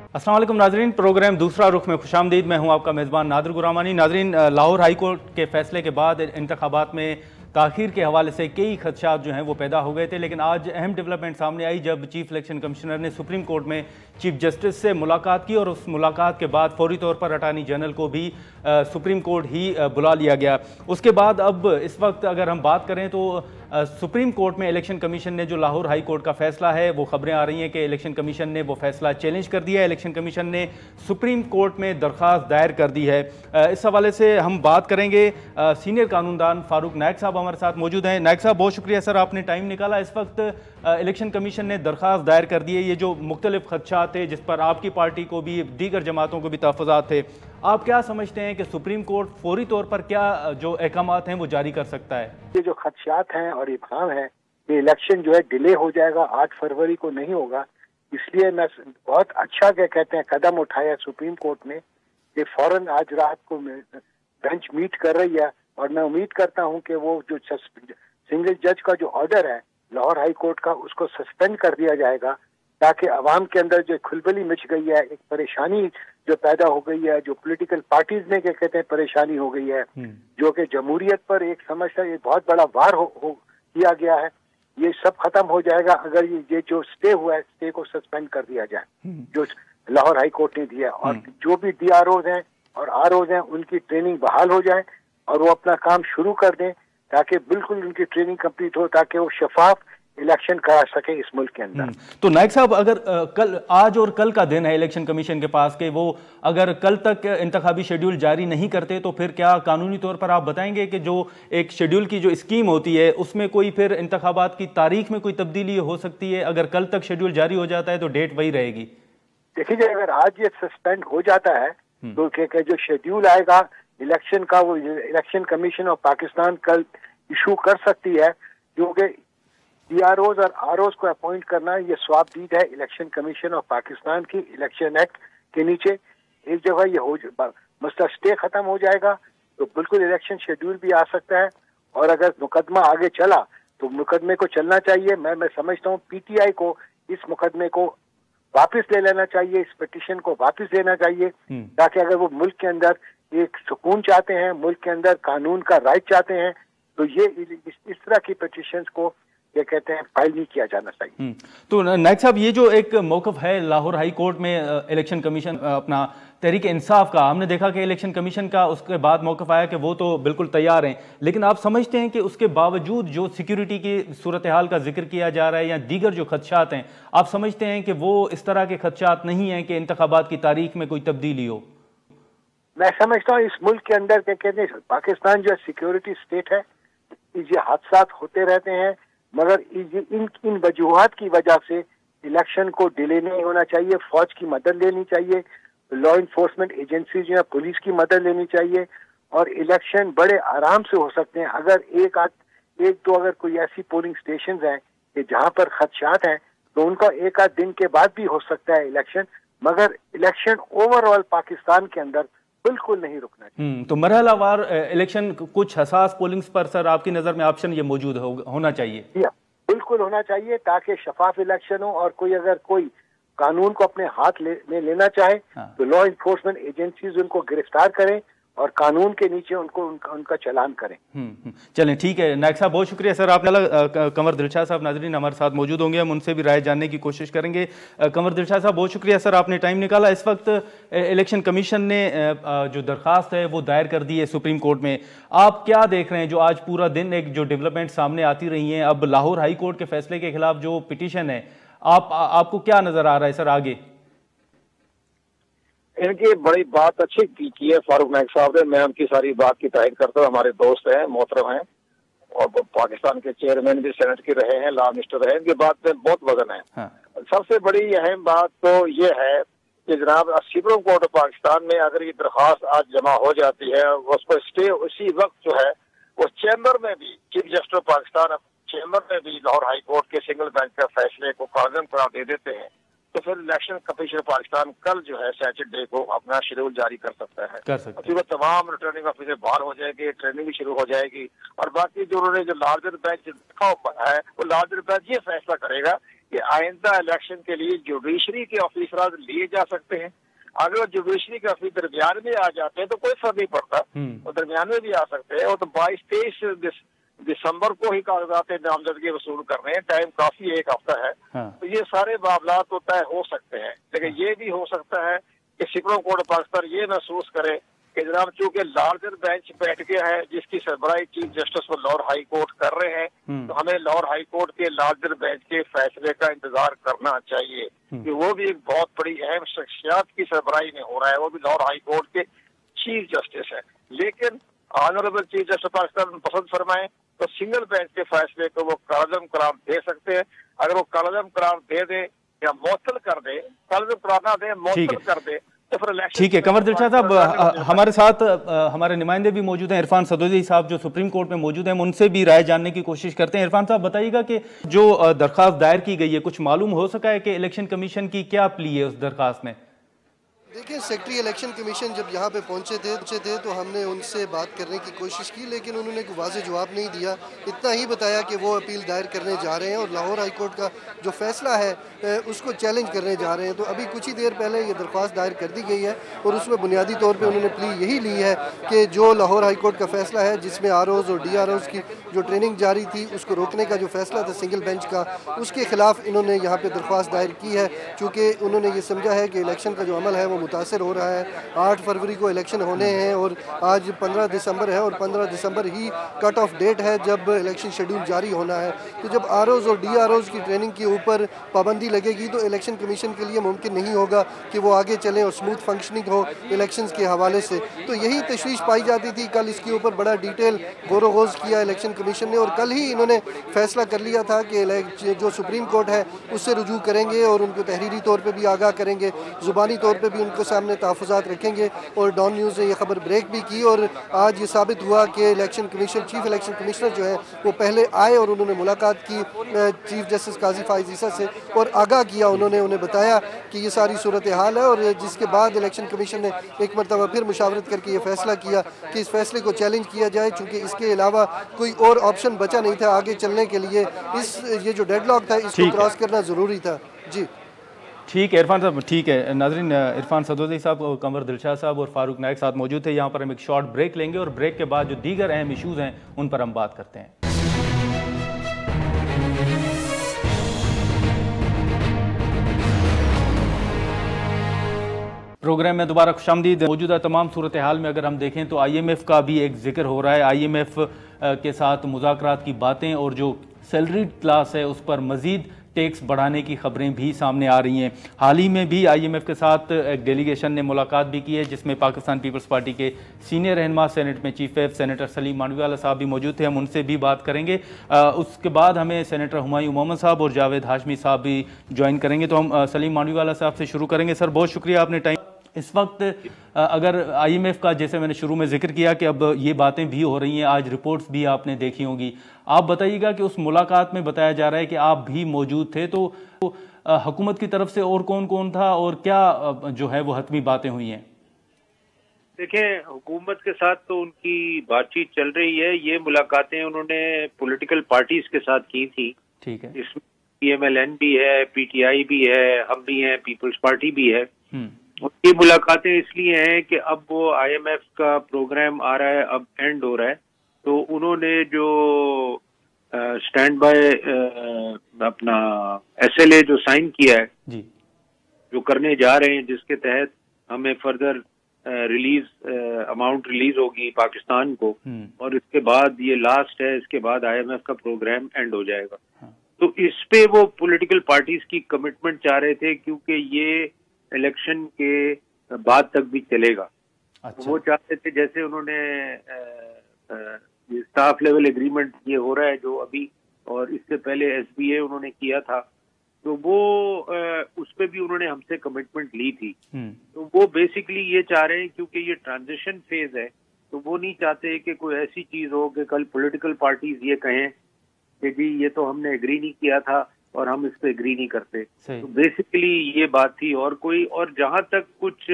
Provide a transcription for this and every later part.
अस्सलाम वालेकुम नाजरीन, प्रोग्राम दूसरा रुख में खुशामदीद। मैं हूं आपका मेज़बान नादिर गुरामानी। नाजरीन, लाहौर हाई कोर्ट के फैसले के बाद इंतखाबात में ताख़ीर के हवाले से कई खदशात जो हैं वो पैदा हो गए थे, लेकिन आज अहम डेवलपमेंट सामने आई जब चीफ इलेक्शन कमिश्नर ने सुप्रीम कोर्ट में चीफ जस्टिस से मुलाकात की और उस मुलाकात के बाद फौरी तौर पर अटार्नी जनरल को भी सुप्रीम कोर्ट ही बुला लिया गया। उसके बाद अब इस वक्त अगर हम बात करें तो सुप्रीम कोर्ट में इलेक्शन कमीशन ने जो लाहौर हाई कोर्ट का फैसला है, वो खबरें आ रही हैं कि इलेक्शन कमीशन ने वो फैसला चैलेंज कर दिया है। इलेक्शन कमीशन ने सुप्रीम कोर्ट में दरख्वास्त दायर कर दी है। इस हवाले से हम बात करेंगे। सीनियर कानूनदान फारूक नायक साहब हमारे साथ मौजूद हैं। नायक साहब, बहुत शुक्रिया सर, आपने टाइम निकाला। इस वक्त इलेक्शन कमीशन ने दरख्वास्त दायर कर दी है। ये जो मुख्तलिफ खदशात थे जिस पर आपकी पार्टी को भी दीगर जमातों को भी तहफ़्फ़ुज़ात थे, आप क्या समझते हैं कि सुप्रीम कोर्ट फौरी तौर पर क्या जो अहकामात हैं वो जारी कर सकता है? ये जो खदशात हैं और इब्हाम है कि इलेक्शन जो है डिले हो जाएगा, 8 फरवरी को नहीं होगा, इसलिए मैं बहुत अच्छा क्या कहते हैं कदम उठाया सुप्रीम कोर्ट ने कि फौरन आज रात को बेंच मीट कर रही है। और मैं उम्मीद करता हूं कि वो जो सिंगल जज का जो ऑर्डर है लाहौर हाई कोर्ट का, उसको सस्पेंड कर दिया जाएगा, ताकि अवाम के अंदर जो खुलबली मच गई है, एक परेशानी जो पैदा हो गई है, जो पॉलिटिकल पार्टीज में क्या कहते हैं परेशानी हो गई है, जो कि जमहूरियत पर एक समझता है बहुत बड़ा वार किया गया है, ये सब खत्म हो जाएगा अगर ये जो स्टे हुआ है, स्टे को सस्पेंड कर दिया जाए जो लाहौर हाई कोर्ट ने दिया। और जो भी DROs हैं और ROs हैं उनकी ट्रेनिंग बहाल हो जाए और वो अपना काम शुरू कर दें, ताकि बिल्कुल उनकी ट्रेनिंग कंप्लीट हो, ताकि वो शफाफ इलेक्शन करा सके इस मुल्क के अंदर। तो नायक साहब, अगर कल आज और कल का दिन है इलेक्शन कमीशन के पास के वो अगर कल तक इंतखाबी शेड्यूल जारी नहीं करते तो फिर क्या कानूनी तौर पर आप बताएंगे कि जो एक शेड्यूल की जो स्कीम होती है उसमें कोई फिर इंतखाबात की तारीख में कोई तब्दीली हो सकती है? अगर कल तक शेड्यूल जारी हो जाता है तो डेट वही रहेगी? देखिए, अगर आज ये सस्पेंड हो जाता है तो जो शेड्यूल आएगा इलेक्शन का, वो इलेक्शन कमीशन ऑफ पाकिस्तान कल इशू कर सकती है, क्योंकि DROs और ROs को अपॉइंट करना ये स्वाबदीद है इलेक्शन कमीशन ऑफ पाकिस्तान की इलेक्शन एक्ट के नीचे। एक जगह ये मसला स्टे खत्म हो जाएगा तो बिल्कुल इलेक्शन शेड्यूल भी आ सकता है। और अगर मुकदमा आगे चला तो मुकदमे को चलना चाहिए। मैं समझता हूँ PTI को इस मुकदमे को वापस ले लेना चाहिए, इस पिटीशन को वापस लेना चाहिए, ताकि अगर वो मुल्क के अंदर एक सुकून चाहते हैं, मुल्क के अंदर कानून का राइट चाहते हैं, तो ये इस तरह की पिटीशंस को ये कहते हैं फाइल नहीं किया जाना चाहिए। तो नायक साहब, ये जो एक मौकफ है लाहौर हाई कोर्ट में इलेक्शन कमीशन अपना तहरीक इंसाफ का, हमने देखा कि इलेक्शन कमीशन का उसके बाद मौकफ आया कि वो तो बिल्कुल तैयार हैं, लेकिन आप समझते हैं कि उसके बावजूद जो सिक्योरिटी की सूरत हाल का जिक्र किया जा रहा है या दीगर जो खदशात हैं, आप समझते हैं कि वो इस तरह के खदशात नहीं हैं कि इंतखाबात की तारीख में कोई तब्दीली हो? मैं समझता हूँ इस मुल्क के अंदर क्या कहते हैं पाकिस्तान जो सिक्योरिटी स्टेट है, ये हादसा होते रहते हैं, मगर इन वजूहात की वजह से इलेक्शन को डिले नहीं होना चाहिए। फौज की मदद लेनी चाहिए, लॉ इन्फोर्समेंट एजेंसीज या पुलिस की मदद लेनी चाहिए, और इलेक्शन बड़े आराम से हो सकते हैं। अगर एक दो अगर कोई ऐसी पोलिंग स्टेशंस हैं कि जहां पर खदशात हैं तो उनका एक आध दिन के बाद भी हो सकता है इलेक्शन, मगर इलेक्शन ओवरऑल पाकिस्तान के अंदर बिल्कुल नहीं रुकना चाहिए। तो मरहलावार इलेक्शन कुछ हसास पोलिंग्स पर सर आपकी नजर में ऑप्शन ये मौजूद होना चाहिए? बिल्कुल होना चाहिए, ताकि शफाफ इलेक्शन हो। और अगर कोई कानून को अपने हाथ में लेना चाहे तो लॉ इन्फोर्समेंट एजेंसीज उनको गिरफ्तार करें और कानून के नीचे उनका चालान करें। चलें, ठीक है नायक साहब, बहुत शुक्रिया सर। आपने कंवर दिलशाद साहब नाजरीन हमारे साथ मौजूद होंगे, हम उनसे भी राय जानने की कोशिश करेंगे। कंवर दिलशाद साहब, बहुत शुक्रिया सर, आपने टाइम निकाला। इस वक्त इलेक्शन कमीशन ने जो दरख्वास्त है वो दायर कर दी है सुप्रीम कोर्ट में। आप क्या देख रहे हैं जो आज पूरा दिन एक जो डेवलपमेंट सामने आती रही हैं, अब लाहौर हाई कोर्ट के फैसले के खिलाफ जो पिटीशन है, आपको क्या नजर आ रहा है सर आगे? इनकी बड़ी बात अच्छी की है फारूक नायक साहब ने, मैं उनकी सारी बात की तारीफ करता हूँ। हमारे दोस्त हैं, मोहतरम हैं, और पाकिस्तान के चेयरमैन भी सेनेट के रहे हैं, लॉ मिनिस्टर रहे हैं, इनकी बात में बहुत वजन है। सबसे बड़ी अहम बात तो ये है कि जनाब सुप्रीम कोर्ट ऑफ पाकिस्तान में अगर ये दरख्वास्त आज जमा हो जाती है, उसको स्टे उसी वक्त जो है वो चैम्बर में भी, chief justice of Pakistan chamber में भी लाहौर हाई कोर्ट के सिंगल बेंच के फैसले को कागज करार दे देते हैं, तो फिर इलेक्शन कमीशन पाकिस्तान कल जो है सैटरडे को अपना शेड्यूल जारी कर सकता है। फिर वो तमाम रिटर्निंग ऑफिसर बाहर हो जाएंगे, ट्रेनिंग भी शुरू हो जाएगी, और बाकी जो उन्होंने जो लार्जर बेंच रखा है वो लार्जर बेंच ये फैसला करेगा कि आइंदा इलेक्शन के लिए जुडिशरी के ऑफिसर लिए जा सकते हैं। अगर जुडिशरी के ऑफिसर दरमियान में आ जाते हैं तो कोई फर्क नहीं पड़ता, वो दरमियान में भी आ सकते हैं। और तो 22-23 दिसंबर को ही कागजात नामजदगी वसूल कर रहे हैं, टाइम काफी 1 हफ्ता है। हाँ। तो ये सारे मामला तो तय हो सकते हैं, लेकिन ये भी हो सकता है कि सुप्रीम कोर्ट पाकिस्तान ये महसूस करे कि जनाब चूंकि लार्जर बेंच बैठ गया है जिसकी सरबराही चीफ जस्टिस वो लाहौर हाई कोर्ट कर रहे हैं, तो हमें लाहौर हाई कोर्ट के लार्जर बेंच के फैसले का इंतजार करना चाहिए कि वो भी एक बहुत बड़ी अहम शख्सियत की सरबराही में हो रहा है, वो भी लाहौर हाई कोर्ट के चीफ जस्टिस है। लेकिन ऑनरेबल चीफ जस्टिस पाकिस्तान पसंद फरमाए तो सिंगल बेंच के फैसले को वो कालजम करार दे सकते हैं। अगर वो कालजम करार दे दे या मुअत्तल कर दे, कालजम करार ना दे मुअत्तल कर दे तो फिर इलेक्शन। ठीक है कमर दिलशाद साहब, हमारे साथ हमारे नुमाइंदे भी मौजूद हैं, इरफान सदोदी साहब जो सुप्रीम कोर्ट में मौजूद हैं, हम उनसे भी राय जानने की कोशिश करते हैं। इरफान साहब बताइएगा कि जो दरख्वास्त दायर की गई है, कुछ मालूम हो सका है कि इलेक्शन कमीशन की क्या प्ली है उस दरख्वास्त में? देखिए, सेक्रेटरी इलेक्शन कमीशन जब यहाँ पे पहुँचे थे तो हमने उनसे बात करने की कोशिश की, लेकिन उन्होंने कोई वाज़ेह जवाब नहीं दिया। इतना ही बताया कि वो अपील दायर करने जा रहे हैं और लाहौर हाई कोर्ट का जो फैसला है उसको चैलेंज करने जा रहे हैं। तो अभी कुछ ही देर पहले ये दरख्वास्त दायर कर दी गई है और उसमें बुनियादी तौर पर उन्होंने प्ली यही ली है कि जो लाहौर हाई कोर्ट का फैसला है जिसमें ROs और DROs की जो ट्रेनिंग जारी थी उसको रोकने का जो फैसला था सिंगल बेंच का, उसके खिलाफ इन्होंने यहाँ पर दरख्वास्त दायर की है। चूँकि उन्होंने ये समझा है कि इलेक्शन का जो अमल है वो मुतासर हो रहा है। 8 फरवरी को इलेक्शन होने हैं और आज 15 दिसंबर है और 15 दिसंबर ही कट ऑफ डेट है जब इलेक्शन शेड्यूल जारी होना है। तो जब ROs और DROs की ट्रेनिंग के ऊपर पाबंदी लगेगी तो इलेक्शन कमीशन के लिए मुमकिन नहीं होगा कि वो आगे चलें और स्मूथ फंक्शनिंग हो इलेक्शंस के हवाले से। तो यही तशवीश पाई जाती थी। कल इसके ऊपर बड़ा डिटेल गौर गौज़ किया इलेक्शन कमीशन ने और कल ही इन्होंने फैसला कर लिया था कि जो सुप्रीम कोर्ट है उससे रुजू करेंगे और उनको तहरीरी तौर पर भी आगाह करेंगे, ज़ुबानी तौर पर भी उनको सामने तहफ़्फ़ुज़ात रखेंगे। और डॉन न्यूज़ ने यह खबर ब्रेक भी की और आज ये साबित हुआ कि election commission chief election commissioner जो है वो पहले आए और उन्होंने मुलाकात की चीफ जस्टिस काजी फाइज़ ईसा से और आगाह किया। उन्होंने उन्हें बताया कि ये सारी सूरत हाल है और जिसके बाद इलेक्शन कमीशन ने एक मरतबा फिर मुशावरत करके ये फैसला किया कि इस फैसले को चैलेंज किया जाए, चूँकि इसके अलावा कोई और ऑप्शन बचा नहीं था आगे चलने के लिए। ये जो डेडलॉक था इसको क्रॉस करना ज़रूरी था। जी ठीक है इरफान साहब, ठीक है नाज़रीन, इरफान सदोदी साहब और कमर दिलशाद साहब और फारूक नायक साथ मौजूद थे। यहाँ पर हम एक शॉर्ट ब्रेक लेंगे और ब्रेक के बाद जो दीगर अहम इशूज़ हैं उन पर हम बात करते हैं। प्रोग्राम में दोबारा खुशामदीद। मौजूदा तमाम सूरत हाल में अगर हम देखें तो IMF का भी एक जिक्र हो रहा है। IMF के साथ मुज़ाकरात की बातें और जो सैलरीड क्लास है उस पर मज़ीद टैक्स बढ़ाने की खबरें भी सामने आ रही हैं। हाल ही में भी IMF के साथ एक डेलीगेशन ने मुलाकात भी की है जिसमें पाकिस्तान पीपल्स पार्टी के सीनियर रहनुमा सेनेट में chief whip senator Saleem Mandviwalla साहब भी मौजूद थे। हम उनसे भी बात करेंगे। उसके बाद हमें सेनेटर हुमायूं मोहम्मद साहब और जावेद हाशमी साहब भी ज्वाइन करेंगे। तो हम सलीम मांडवीवाला साहब से शुरू करेंगे। सर बहुत शुक्रिया आपने टाइम। इस वक्त अगर IMF का जैसे मैंने शुरू में जिक्र किया कि अब ये बातें भी हो रही हैं, आज रिपोर्ट्स भी आपने देखी होंगी, आप बताइएगा कि उस मुलाकात में बताया जा रहा है कि आप भी मौजूद थे, तो हुकूमत की तरफ से और कौन कौन था और क्या जो है वो हतमी बातें हुई हैं? देखें, हुकूमत के साथ तो उनकी बातचीत चल रही है। ये मुलाकातें उन्होंने पॉलिटिकल पार्टीज के साथ की थी। ठीक है। इसमें PMLN भी है, PTI भी है, हम भी हैं, पीपल्स पार्टी भी है। ये मुलाकातें इसलिए हैं कि अब वो IMF का प्रोग्राम आ रहा है, अब एंड हो रहा है, तो उन्होंने जो स्टैंड बाय अपना SLA जो साइन किया है जी, जो करने जा रहे हैं, जिसके तहत हमें फर्दर अमाउंट रिलीज होगी पाकिस्तान को और इसके बाद ये लास्ट है, इसके बाद IMF का प्रोग्राम एंड हो जाएगा। तो इस पे वो पॉलिटिकल पार्टीज की कमिटमेंट चाह रहे थे क्योंकि ये इलेक्शन के बाद तक भी चलेगा। अच्छा। वो चाहते थे, जैसे उन्होंने स्टाफ लेवल एग्रीमेंट ये हो रहा है जो अभी, और इससे पहले SBA उन्होंने किया था, तो वो उस पे भी उन्होंने हमसे कमिटमेंट ली थी। तो वो बेसिकली ये चाह रहे हैं क्योंकि ये ट्रांजिशन फेज है, तो वो नहीं चाहते कि कोई ऐसी चीज हो कि कल पॉलिटिकल पार्टीज ये कहें कि जी ये तो हमने एग्री नहीं किया था और हम इस पे एग्री नहीं करते। तो बेसिकली ये बात थी और कोई, और जहां तक कुछ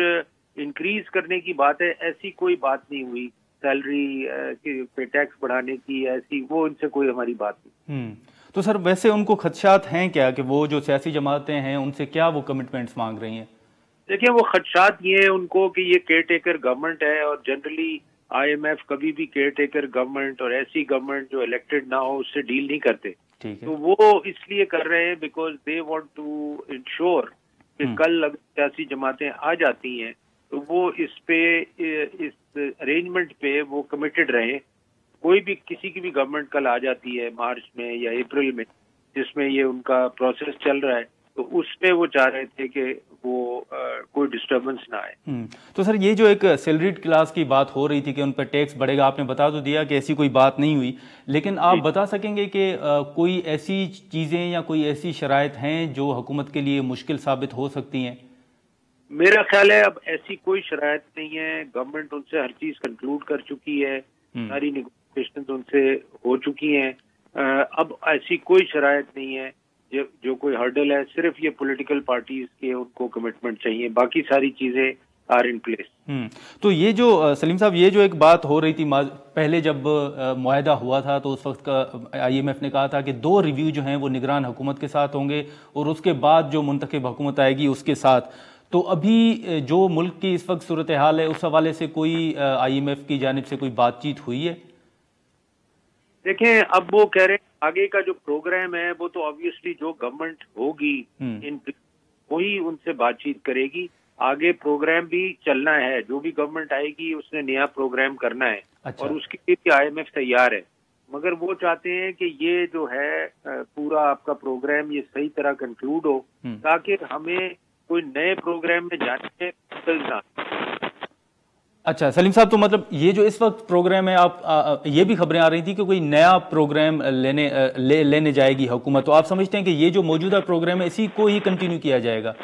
इंक्रीज करने की बात है, ऐसी कोई बात नहीं हुई। सैलरी पे टैक्स बढ़ाने की ऐसी वो इनसे कोई हमारी बात नहीं। तो सर वैसे उनको खदशात हैं क्या कि वो जो सियासी जमातें हैं उनसे क्या वो कमिटमेंट्स मांग रही हैं? देखिए, वो खदशात ये है उनको कि ये केयर टेकर गवर्नमेंट है और जनरली IMF कभी भी केयर टेकर गवर्नमेंट और ऐसी गवर्नमेंट जो इलेक्टेड ना हो उससे डील नहीं करते। ठीक है। तो वो इसलिए कर रहे हैं because they want to ensure कि कल अगर सियासी जमातें आ जाती हैं तो वो इस अरेंजमेंट पे वो कमिटेड रहे। कोई भी किसी की भी गवर्नमेंट कल आ जाती है मार्च में या अप्रैल में जिसमें ये उनका प्रोसेस चल रहा है, तो उसमें वो चाह रहे थे कि वो कोई डिस्टर्बेंस ना आए। तो सर ये जो एक सैलरीड क्लास की बात हो रही थी कि उन पर टैक्स बढ़ेगा, आपने बता तो दिया कि ऐसी कोई बात नहीं हुई, लेकिन आप बता सकेंगे कि कोई ऐसी चीज़ें या कोई ऐसी शराइत हैं जो हुकूमत के लिए मुश्किल साबित हो सकती हैं? मेरा ख्याल है अब ऐसी कोई शराइत नहीं है। गवर्नमेंट उनसे हर चीज कंक्लूड कर चुकी है, सारी नेगोशिएशन उनसे हो चुकी हैं। अब ऐसी कोई शराइत नहीं है जो कोई हर्डल है। सिर्फ ये पॉलिटिकल पार्टीज के उनको कमिटमेंट चाहिए, बाकी सारी चीजें आर इन प्लेस। तो ये जो सलीम साहब ये जो एक बात हो रही थी पहले जब मुआहदा हुआ था तो उस वक्त का IMF ने कहा था कि 2 रिव्यू जो हैं वो निगरान हुकूमत के साथ होंगे और उसके बाद जो मुंतखब हुकूमत आएगी उसके साथ। तो अभी जो मुल्क की इस वक्त सूरत हाल है उस हवाले से कोई IMF की जानिब से कोई बातचीत हुई है? देखें, अब वो कह रहे हैं आगे का जो प्रोग्राम है वो तो ऑब्वियसली जो गवर्नमेंट होगी इन वही उनसे बातचीत करेगी। आगे प्रोग्राम भी चलना है, जो भी गवर्नमेंट आएगी उसने नया प्रोग्राम करना है। अच्छा। और उसके लिए भी IMF तैयार है, मगर वो चाहते हैं कि ये जो है पूरा आपका प्रोग्राम ये सही तरह कंक्लूड हो ताकि हमें कोई नए प्रोग्राम में जाने में। अच्छा सलीम साहब, तो मतलब ये जो इस वक्त प्रोग्राम है आप ये भी खबरें आ रही थी कि कोई नया प्रोग्राम लेने जाएगी हुकूमत, तो आप समझते हैं कि ये जो मौजूदा प्रोग्राम है इसी को ही कंटिन्यू किया जाएगा?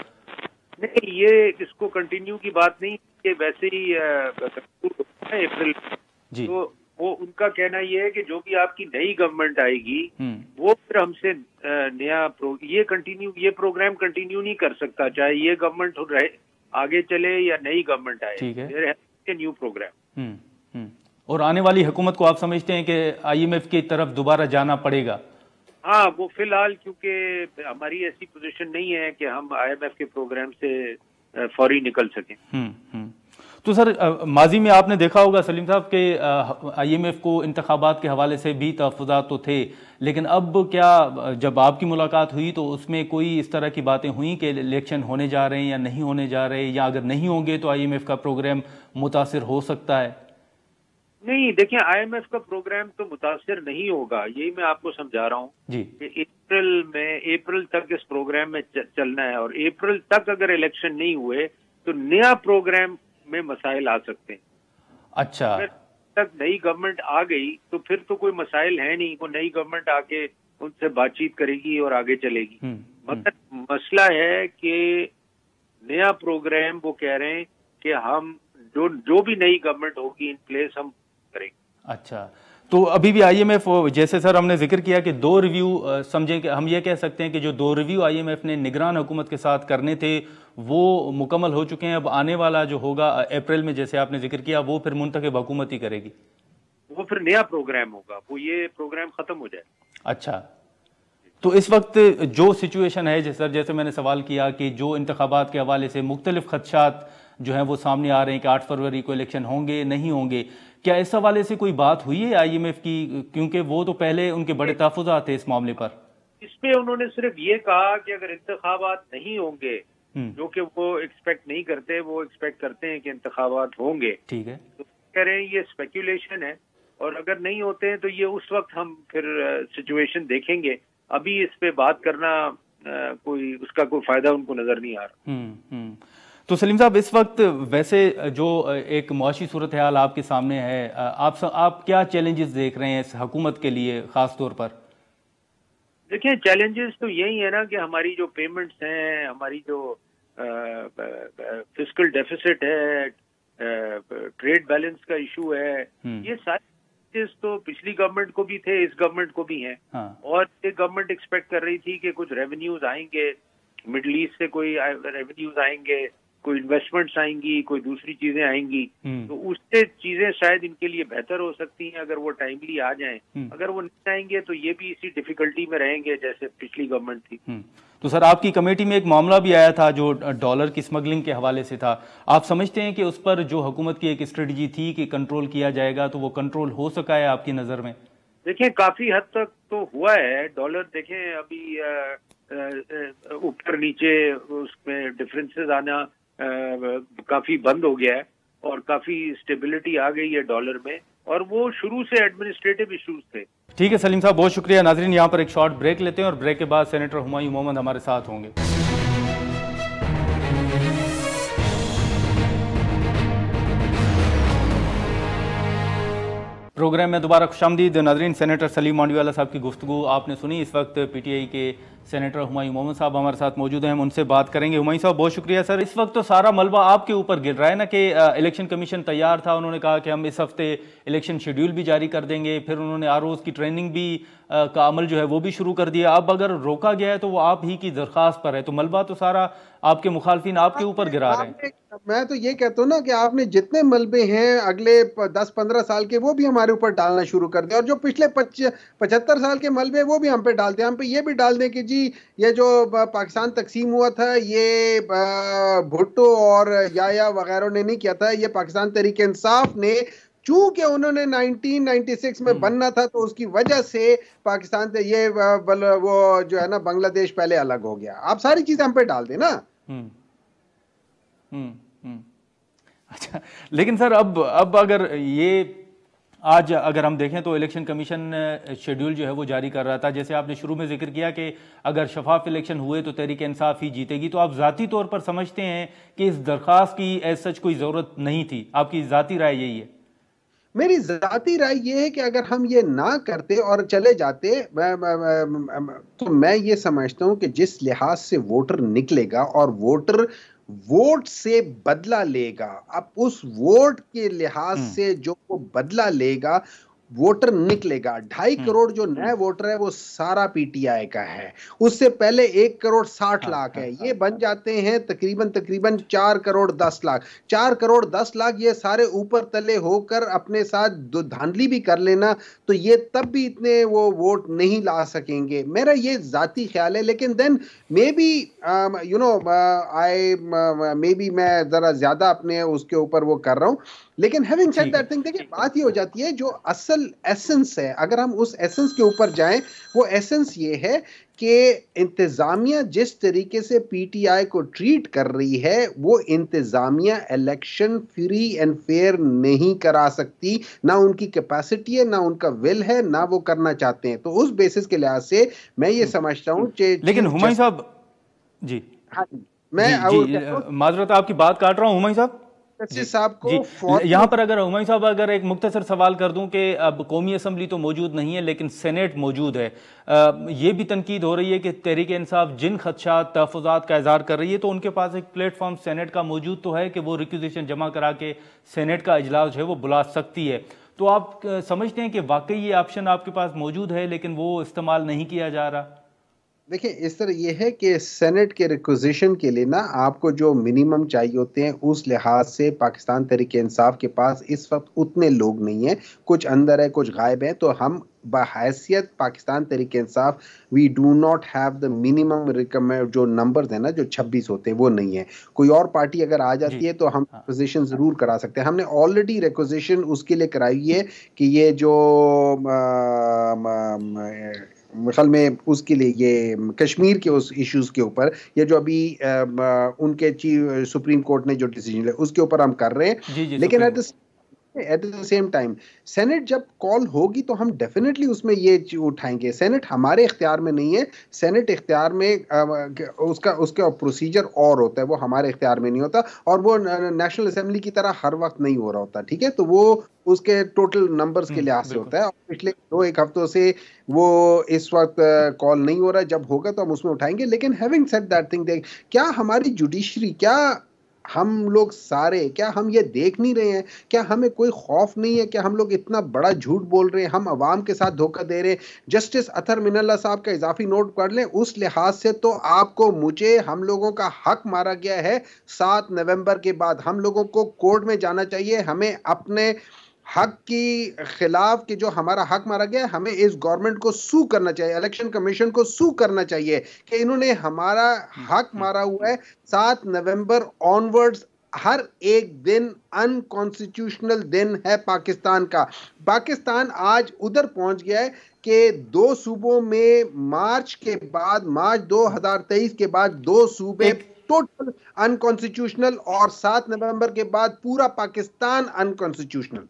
नहीं, ये इसको कंटिन्यू की बात नहीं, ये वैसे ही अप्रैल जी। तो वो उनका कहना ये है कि जो भी आपकी नई गवर्नमेंट आएगी वो फिर हमसे नया ये प्रोग्राम कंटिन्यू नहीं कर सकता, चाहे ये गवर्नमेंट रहे आगे चले या नई गवर्नमेंट आए। ठीक है, न्यू प्रोग्राम। और आने वाली हुकूमत को आप समझते हैं कि IMF की तरफ दोबारा जाना पड़ेगा? हाँ, वो फिलहाल क्योंकि हमारी ऐसी पोजीशन नहीं है कि हम IMF के प्रोग्राम से फौरी निकल सकें। तो सर माजी में आपने देखा होगा सलीम साहब के IMF को इंतखाबात के हवाले से भी तहफ़्फ़ुज़ात तो थे, लेकिन अब क्या जब आपकी मुलाकात हुई तो उसमें कोई इस तरह की बातें हुई कि इलेक्शन होने जा रहे हैं या नहीं होने जा रहे, या अगर नहीं होंगे तो IMF का प्रोग्राम मुतासिर हो सकता है? नहीं, देखिए IMF का प्रोग्राम तो मुतासिर नहीं होगा, यही मैं आपको समझा रहा हूँ जी। अप्रैल तक इस प्रोग्राम में चलना है और अप्रैल तक अगर इलेक्शन नहीं हुए तो नया प्रोग्राम में मसाइल आ सकते हैं। अच्छा, अगर तक नई गवर्नमेंट आ गई तो फिर तो कोई मसाइल है नहीं, वो नई गवर्नमेंट आके उनसे बातचीत करेगी और आगे चलेगी। मगर मसला है कि नया प्रोग्राम वो कह रहे हैं कि हम जो भी नई गवर्नमेंट होगी इन प्लेस हम करेंगे। अच्छा, तो अभी भी IMF जैसे सर हमने जिक्र किया कि 2 रिव्यू समझे कि हम ये कह सकते हैं कि जो 2 रिव्यू IMF ने निगरान हुकूमत के साथ करने थे वो मुकम्मल हो चुके हैं। अब आने वाला जो होगा अप्रैल में जैसे आपने जिक्र किया वो फिर मुंतखब हुकूमत ही करेगी, वो फिर नया प्रोग्राम होगा, वो ये प्रोग्राम खत्म हो जाए। अच्छा, तो इस वक्त जो सिचुएशन है सर, जैसे मैंने सवाल किया कि जो इंतखाबात के हवाले से मुख्तलिफ खदशात जो हैं वो सामने आ रहे हैं कि 8 फरवरी को इलेक्शन होंगे नहीं होंगे, क्या इस हवाले से कोई बात हुई है IMF की? क्योंकि वो तो पहले उनके बड़े तहफ़्फ़ुज़ात थे इस मामले पर। इस पे उन्होंने सिर्फ ये कहा कि अगर इंतखाबात नहीं होंगे, जो कि वो एक्सपेक्ट नहीं करते, वो एक्सपेक्ट करते हैं कि इंतखाबात होंगे। ठीक है, तो कह रहे हैं ये स्पेकुलेशन है और अगर नहीं होते हैं तो ये उस वक्त हम फिर सिचुएशन देखेंगे। अभी इस पे बात करना कोई उसका कोई फायदा उनको नजर नहीं आ रहा। तो सलीम साहब, इस वक्त वैसे जो एक मुआशी सूरत हाल आपके सामने है, आप क्या चैलेंजेस देख रहे हैं इस हुकूमत के लिए खास तौर पर? देखिए, चैलेंजेस तो यही है ना कि हमारी जो पेमेंट्स हैं, हमारी जो फिस्कल डेफिसिट है, ट्रेड बैलेंस का इशू है, ये सारे तो पिछली गवर्नमेंट को भी थे, इस गवर्नमेंट को भी हैं। और ये गवर्नमेंट एक्सपेक्ट कर रही थी कि कुछ रेवेन्यूज आएंगे, मिडल ईस्ट से कोई रेवेन्यूज आएंगे, कोई इन्वेस्टमेंट्स आएंगी, कोई दूसरी चीजें आएंगी, तो उससे चीजें शायद इनके लिए बेहतर हो सकती हैं अगर वो टाइमली आ जाएं। अगर वो नहीं आएंगे तो ये भी इसी डिफिकल्टी में रहेंगे जैसे पिछली गवर्नमेंट थी। तो सर, आपकी कमेटी में एक मामला भी आया था जो डॉलर की स्मगलिंग के हवाले से था। आप समझते हैं कि उस पर जो हुकूमत की एक स्ट्रेटजी थी कि कंट्रोल किया जाएगा, तो वो कंट्रोल हो सका है आपकी नज़र में? देखिए, काफी हद तक तो हुआ है। डॉलर देखें अभी ऊपर नीचे उसमें डिफरेंसेस आना काफी बंद हो गया है और काफी स्टेबिलिटी आ गई है डॉलर में, और वो शुरू से एडमिनिस्ट्रेटिव इश्यूज थे। ठीक है सलीम साहब, बहुत शुक्रिया। नाजरीन, यहाँ पर एक शॉर्ट ब्रेक लेते हैं और ब्रेक के बाद सेनेटर हुमायूं मोहम्मद हमारे साथ होंगे। प्रोग्राम में दोबारा खुशामदीद। नाजरीन, सेनेटर सलीम मांडवीवाला साहब की गुफ्तगू आपने सुनी। इस वक्त पीटीआई के सेनेटर हुमायूं मोहम्मद साहब हमारे साथ मौजूद हैं, हम उनसे बात करेंगे। हुमायूं साहब, बहुत शुक्रिया सर। इस वक्त तो सारा मलबा आपके ऊपर गिर रहा है ना कि इलेक्शन कमीशन तैयार था, उन्होंने कहा कि हम इस हफ्ते इलेक्शन शेड्यूल भी जारी कर देंगे, फिर उन्होंने आरओज़ की ट्रेनिंग भी का अमल जो है वो भी शुरू कर दिया। अब अगर रोका गया है तो वो आप ही की दरख्वास्त पर है, तो मलबा तो सारा आपके मुखालफिन आपके ऊपर गिरा रहे हैं। मैं तो ये कहता हूँ ना कि आपने जितने मलबे हैं अगले 10-15 साल के वो भी हमारे ऊपर डालना शुरू कर दिया, और जो पिछले 75 साल के मलबे वो भी हम पे डाल दें। हम पे ये भी डाल दें कि जी ये जो पाकिस्तान तकसीम हुआ था ये भुट्टो और याया वगैरह ने नहीं किया था, ये पाकिस्तान तहरीक इंसाफ ने, चूंकि उन्होंने 1996 में बनना था तो उसकी वजह से पाकिस्तान से ये वो जो है ना बांग्लादेश पहले अलग हो गया। आप सारी चीजें हम पे डाल दें ना। अच्छा, लेकिन सर अब अगर ये आज अगर हम देखें तो इलेक्शन कमीशन शेड्यूल जो है वो जारी कर रहा था, जैसे आपने शुरू में जिक्र किया कि अगर शफाफ इलेक्शन हुए तो तहरीक इंसाफ ही जीतेगी, तो आप ज़ाती तौर पर समझते हैं कि इस दरख्वास्त की एज सच कोई ज़रूरत नहीं थी? आपकी ज़ाती राय यही है? मेरी ज़ाती राय ये है कि अगर हम ये ना करते और चले जाते तो मैं ये समझता हूँ कि जिस लिहाज से वोटर निकलेगा और वोटर वोट से बदला लेगा, अब उस वोट के लिहाज से जो वो बदला लेगा, वोटर निकलेगा 2.5 करोड़ जो नए वोटर है वो सारा पीटीआई का है। उससे पहले 1 करोड़ 60 लाख है, ये बन जाते हैं तकरीबन 4 करोड़ 10 लाख। 4 करोड़ 10 लाख ये सारे ऊपर तले होकर अपने साथ धांधली भी कर लेना तो ये तब भी इतने वो वोट नहीं ला सकेंगे, मेरा ये जाती ख्याल है। लेकिन then maybe maybe मैं जरा ज्यादा अपने उसके ऊपर वो कर रहा हूं। लेकिन हैविंग सेड दैट थिंग, देखिए बात ये हो जाती है जो असल एसेंस है, अगर हम उस एसेंस के ऊपर जाएं, वो एसेंस ये है कि इंतजामिया जिस तरीके से पीटीआई को ट्रीट कर रही है वो इंतजामिया इलेक्शन फ्री एंड फेयर नहीं करा सकती, ना उनकी कैपेसिटी है, ना उनका विल है, ना वो करना चाहते हैं। तो उस बेसिस के लिहाज से मैं ये समझता हूं। लेकिन हुमायूं साहब जी, हाँ मैं माजरत आपकी बात काट रहा हूं हुमायूं साहब साहब को यहाँ पर अगर हुमायूं साहब अगर एक मुख्तसर सवाल कर दूं कि अब कौमी असम्बली तो मौजूद नहीं है लेकिन सेनेट मौजूद है, ये भी तनकीद हो रही है कि तहरीक इंसाफ जिन खदशात तहफ़्फ़ुज़ात का इज़हार कर रही है तो उनके पास एक प्लेटफॉर्म सेनेट का मौजूद तो है कि वो रिक्विजिशन जमा करा के सेनेट का इजलास जो है वो बुला सकती है। तो आप समझते हैं कि वाकई ये ऑप्शन आपके पास मौजूद है लेकिन वो इस्तेमाल नहीं किया जा रहा? देखिए इस तरह यह है कि सेनेट के रिक्विजिशन के लिए ना आपको जो मिनिमम चाहिए होते हैं उस लिहाज से पाकिस्तान तहरीक इंसाफ के पास इस वक्त उतने लोग नहीं हैं, कुछ अंदर है कुछ गायब है। तो हम बहैसियत Pakistan Tehreek Insaf we do not have the minimum recommend जो नंबर्स है ना जो 26 होते हैं वो नहीं है। कोई और पार्टी अगर आ जाती है तो हम रिक्विजिशन जरूर करा सकते हैं। हमने ऑलरेडी रिक्विजिशन उसके लिए कराई है कि ये जो मिसाल में उसके लिए ये कश्मीर के उस इश्यूज के ऊपर ये जो अभी उनके चीफ सुप्रीम कोर्ट ने जो डिसीजन लिया उसके ऊपर हम कर रहे हैं। लेकिन at the same time senate जब कॉल होगी तो हम डेफिनेटली उसमें ये उठाएंगे। सेनेट हमारे इख्तियार में नहीं है, सेनेट इख्तियार में उसका प्रोसीजर और होता है, वो हमारे इख्तियार में नहीं होता और वो नेशनल असेंबली की तरह हर वक्त नहीं हो रहा होता। ठीक है, तो वो उसके टोटल नंबर्स के लिहाज से होता है और पिछले 2-1 हफ्तों से वो इस वक्त कॉल नहीं हो रहा है। जब होगा तो हम उसमें उठाएंगे। लेकिन हैविंग सेड दैट थिंग, क्या हमारी जुडिशरी, क्या हम लोग सारे, क्या हम ये देख नहीं रहे हैं? क्या हमें कोई खौफ नहीं है? क्या हम लोग इतना बड़ा झूठ बोल रहे हैं? हम अवाम के साथ धोखा दे रहे हैं। जस्टिस अतहर मिनल्ला साहब का इजाफी नोट पढ़ लें, उस लिहाज से तो आपको, मुझे, हम लोगों का हक मारा गया है। 7 नवंबर के बाद हम लोगों को कोर्ट में जाना चाहिए। हमें अपने हक की खिलाफ कि जो हमारा हक मारा गया है, हमें इस गवर्नमेंट को सू करना चाहिए, इलेक्शन कमीशन को सू करना चाहिए कि इन्होंने हमारा हक मारा हुआ है। 7 नवंबर ऑनवर्ड्स हर एक दिन अनकॉन्स्टिट्यूशनल दिन है पाकिस्तान का। पाकिस्तान आज उधर पहुंच गया है कि 2 सूबों में मार्च के बाद, मार्च 2023 के बाद 2 सूबे टोटल अनकॉन्स्टिट्यूशनल और 7 नवंबर के बाद पूरा पाकिस्तान अनकॉन्स्टिट्यूशनल।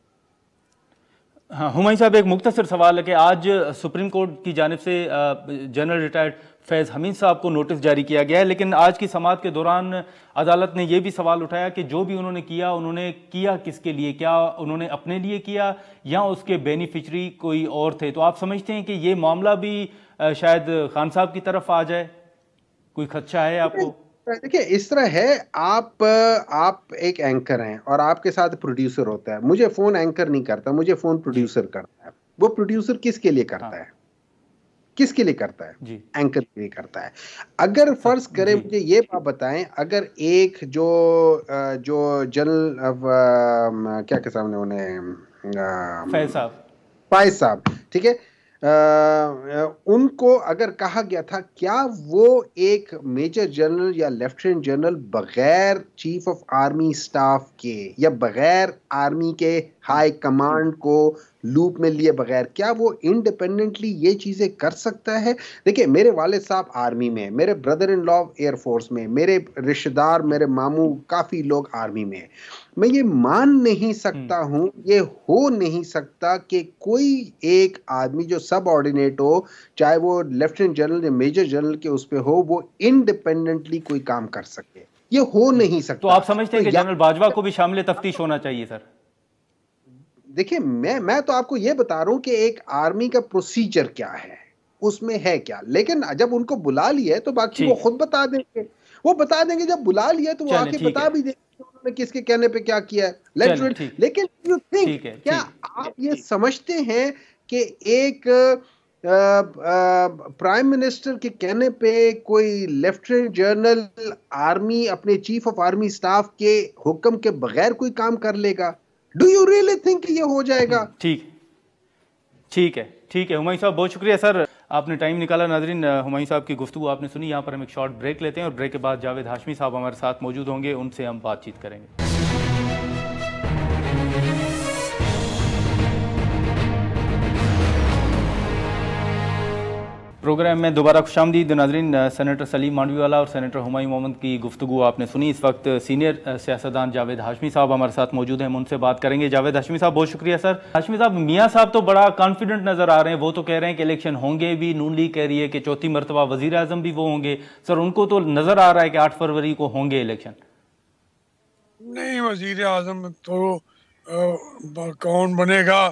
हाँ हुमायूं साहब, एक मुख्तसर सवाल है कि आज सुप्रीम कोर्ट की जानिब से जनरल रिटायर्ड फैज़ हमीद साहब को नोटिस जारी किया गया है, लेकिन आज की समाअत के दौरान अदालत ने यह भी सवाल उठाया कि जो भी उन्होंने किया किसके लिए? क्या उन्होंने अपने लिए किया या उसके बेनिफिशरी कोई और थे? तो आप समझते हैं कि ये मामला भी शायद खान साहब की तरफ आ जाए? कोई खदशा है आपको? देखिए, इस तरह है, आप एक एंकर हैं और आपके साथ प्रोड्यूसर होता है। मुझे फोन एंकर नहीं करता, मुझे फोन प्रोड्यूसर करता है। वो प्रोड्यूसर किसके लिए करता है? किसके लिए करता है? एंकर के लिए करता है। अगर फर्ज करें, मुझे ये बात बताएं, अगर एक जो जनरल क्या के सामने उन्हें फैज साहब, ठीक है, उनको अगर कहा गया था, क्या वो एक मेजर जनरल या लेफ्टिनेंट जनरल बगैर चीफ ऑफ आर्मी स्टाफ के या बगैर आर्मी के हाई कमांड को लूप में लिए बगैर, क्या वो इंडिपेंडेंटली ये चीजें कर सकता है? देखिए, मेरे वालिद साहब आर्मी में, मेरे ब्रदर इन लॉ एयरफोर्स में, मेरे रिश्तेदार, मेरे मामू काफी लोग आर्मी में। मैं ये मान नहीं सकता हूं, ये हो नहीं सकता कि कोई एक आदमी जो सब ऑर्डिनेट हो, चाहे वो लेफ्टिनेंट जनरल या मेजर जनरल के उस पे हो, वो इंडिपेंडेंटली कोई काम कर सके। ये हो नहीं सकता। तो आप समझते हैं कि जनरल बाजवा को भी शामिल तफ्तीश होना चाहिए सर? देखिए, मैं तो आपको ये बता रहा हूं कि एक आर्मी का प्रोसीजर क्या है, उसमें है क्या, लेकिन जब उनको बुला लिया है तो बाकी वो खुद बता देंगे। वो बता देंगे, जब बुला लिया तो वो आके बता भी देंगे उन्होंने किसके कहने पे क्या किया है। लेकिन यू थिंक, क्या आप ये समझते हैं कि एक प्राइम मिनिस्टर के कहने पे कोई लेफ्टिनेंट जनरल आर्मी अपने चीफ ऑफ आर्मी स्टाफ के हुक्म के बगैर कोई काम कर लेगा? डू यू रियली थिंक ये हो जाएगा? ठीक है हुमायूं साहब, बहुत शुक्रिया सर, आपने टाइम निकाला। नाजरीन, हुमायूं साहब की गुफ्तगू आपने सुनी। यहाँ पर हम एक शॉर्ट ब्रेक लेते हैं और ब्रेक के बाद जावेद हाशमी साहब हमारे साथ मौजूद होंगे, उनसे हम बातचीत करेंगे। प्रोग्राम में दोबारा खुशामदीद। नाजरीन, सेनेटर सलीम मांडवीवाला और सेनेटर हुमायूं मोहम्मद की गुफ्तगू आपने सुनी। इस वक्त सीनियर सियासतदान जावेद हाशमी साहब हमारे साथ मौजूद हैं, हम उनसे बात करेंगे। जावेद हाशमी साहब, बहुत शुक्रिया सर। हाशमी साहब, मियाँ साहब तो बड़ा कॉन्फिडेंट नज़र आ रहे हैं, वो तो कह रहे हैं कि इलेक्शन होंगे भी, नून लीग कह रही है कि चौथी मरतबा वज़ीर आज़म भी वो होंगे। सर, उनको तो नज़र आ रहा है कि 8 फरवरी को होंगे इलेक्शन। नहीं, वज़ीर आज़म तो कौन बनेगा?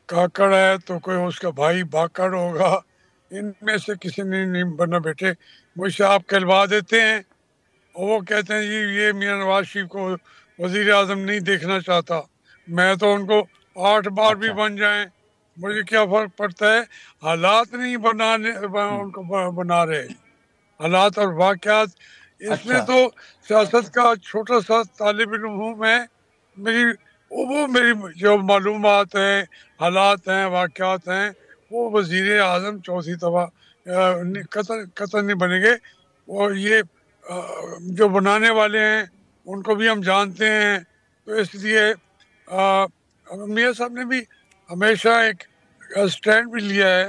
काकड़ है तो कोई उसका भाई बाकड़ होगा, इनमें से किसी ने नहीं बनना। बेटे, मुझसे आप कहलवा देते हैं और वो कहते हैं जी ये मियाँ नवाज शरीफ को वज़ीर आज़म नहीं देखना चाहता। मैं तो उनको 8 बार भी बन जाएं, मुझे क्या फ़र्क पड़ता है? हालात नहीं उनको बना रहे, हालात और वाक़यात। इसमें तो सियासत का छोटा सा तालिब इल्म हूँ मैं। मेरी जो मालूमात हैं, हालात हैं, वाक़यात हैं, वो वज़ीर आज़म चौथी दफ़ा कतई नहीं बनेंगे। और ये जो बनाने वाले हैं उनको भी हम जानते हैं। तो इसलिए मियाँ साहब ने भी हमेशा एक स्टैंड भी लिया है,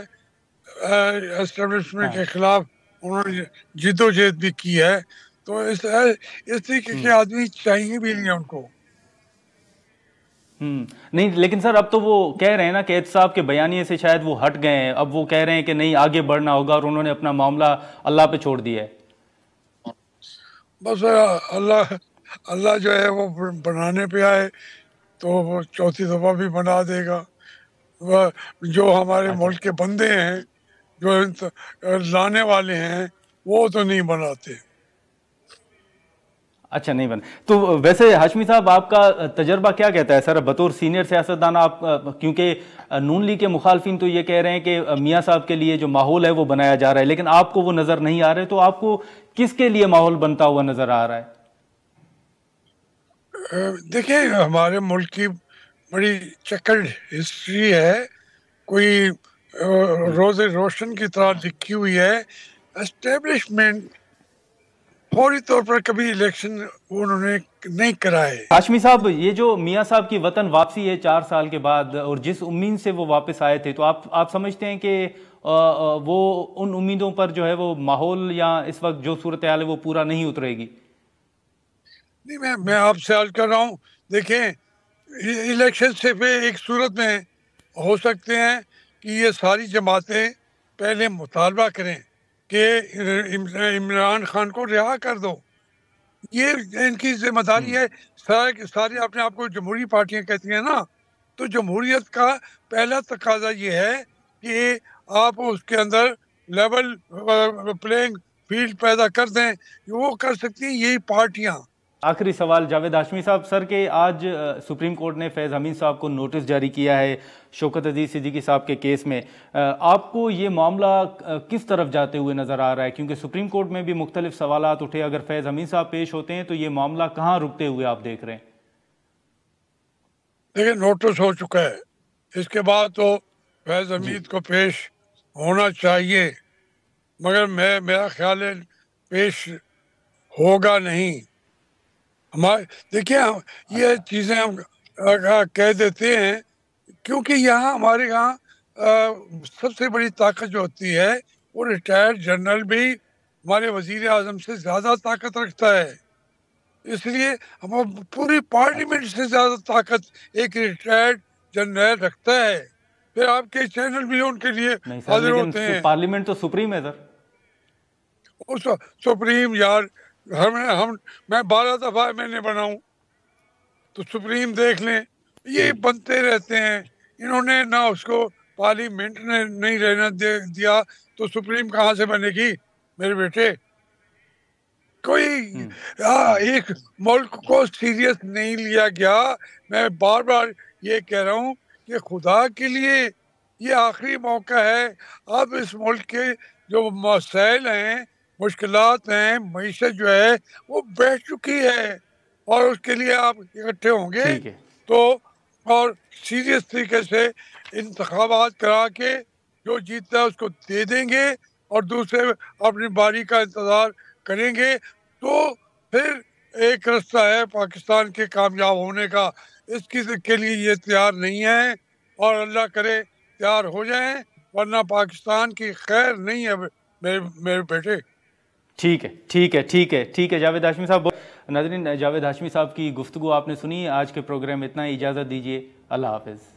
एस्टेब्लिशमेंट के खिलाफ उन्होंने जिद्दोजहद भी की है। तो इस तरीके के आदमी चाहिए भी नहीं उनको। नहीं, लेकिन सर अब तो वो कह रहे हैं ना कि एच साहब के बयानिए से शायद वो हट गए हैं। अब वो कह रहे हैं कि नहीं, आगे बढ़ना होगा और उन्होंने अपना मामला अल्लाह पे छोड़ दिया है। बस अल्लाह जो है वो बनाने पे आए तो वो चौथी दफा भी बना देगा। वह जो हमारे मुल्क के बंदे हैं, जो लाने वाले हैं, वो तो नहीं बनाते। अच्छा नहीं बने। तो वैसे हाशमी साहब, आपका तजर्बा क्या कहता है सर, बतौर सीनियर सियासतदान आप, क्योंकि नून लीग के मुखालफिन तो ये कह रहे हैं कि मियाँ साहब के लिए जो माहौल है वो बनाया जा रहा है, लेकिन आपको वो नजर नहीं आ रहे, तो आपको किसके लिए माहौल बनता हुआ नजर आ रहा है? देखिए, हमारे मुल्क की बड़ी चक्कर हिस्ट्री है, कोई रोज रोशन की तरह लिखी हुई है। एस्टेब्लिशमेंट फौरी तौर पर कभी इलेक्शन उन्होंने नहीं कराए। हाशमी साहब, ये जो मियाँ साहब की वतन वापसी है 4 साल के बाद, और जिस उम्मीद से वो वापस आए थे, तो आप समझते हैं कि वो उन उम्मीदों पर जो है वो माहौल या इस वक्त जो सूरत हाल है वो पूरा नहीं उतरेगी? नहीं, मैं आपसे अर्ज कर रहा हूँ, देखें, इलेक्शन से एक सूरत में हो सकते हैं कि ये सारी जमातें पहले मुतालबा करें कि इमरान खान को रिहा कर दो। ये इनकी जिम्मेदारी है। सारी अपने आप को जमहूरी पार्टियां कहती हैं ना, तो जमहूरियत का पहला तकाजा ये है कि आप उसके अंदर लेवल प्लेइंग फील्ड पैदा कर दें। वो कर सकती हैं यही पार्टियां। आखिरी सवाल जावेद हाशमी साहब, सर के आज सुप्रीम कोर्ट ने फैज़ हमीद साहब को नोटिस जारी किया है शौकत अजीज सिद्दीकी साहब के केस में। आपको ये मामला किस तरफ जाते हुए नज़र आ रहा है? क्योंकि सुप्रीम कोर्ट में भी मुख्तलिफ सवालात उठे, अगर फैज़ हमीद साहब पेश होते हैं तो ये मामला कहाँ रुकते हुए आप देख रहे हैं? देखिए, नोटिस हो चुका है, इसके बाद तो फैज़ हमीद को पेश होना चाहिए, मगर मेरा ख्याल है पेश होगा नहीं। हमारे देखिए, ये चीज़ें हम कह देते हैं क्योंकि यहाँ हमारे यहाँ सबसे बड़ी ताकत जो होती है वो रिटायर्ड जनरल भी हमारे वजीर आजम से ज़्यादा ताकत रखता है। इसलिए हम पूरी पार्लियामेंट से ज़्यादा ताकत एक रिटायर्ड जनरल रखता है। फिर आपके चैनल भी उनके लिए हाजिर होते हैं। पार्लियामेंट तो सुप्रीम है सर। उस सुप्रीम यार, मैं 12 दफा मैंने बनाऊं तो सुप्रीम देख लें, ये बनते रहते हैं। इन्होंने ना उसको पार्लियामेंट ने नहीं रहना दिया, तो सुप्रीम कहाँ से बनेगी मेरे बेटे? कोई एक मुल्क को सीरियस नहीं लिया गया। मैं बार बार ये कह रहा हूँ कि खुदा के लिए ये आखिरी मौका है। अब इस मुल्क के जो मसाइल हैं, मुश्किलात हैं, मईशत जो है वो बढ़ चुकी है, और उसके लिए आप इकट्ठे होंगे तो और सीरियस तरीके से इंतखाबात करा के जो जीतता है उसको दे देंगे और दूसरे अपनी बारी का इंतजार करेंगे, तो फिर एक रास्ता है पाकिस्तान के कामयाब होने का। इसकी के लिए ये तैयार नहीं है, और अल्लाह करे तैयार हो जाएं, वरना पाकिस्तान की खैर नहीं है मेरे बेटे। ठीक है, ठीक है, ठीक है, ठीक है जावेद हाशमी साहब। नाज़रीन, जावेद हाशमी साहब की गुफ्तगू आपने सुनी। आज के प्रोग्राम में इतना ही, इजाज़त दीजिए, अल्लाह हाफ़िज़।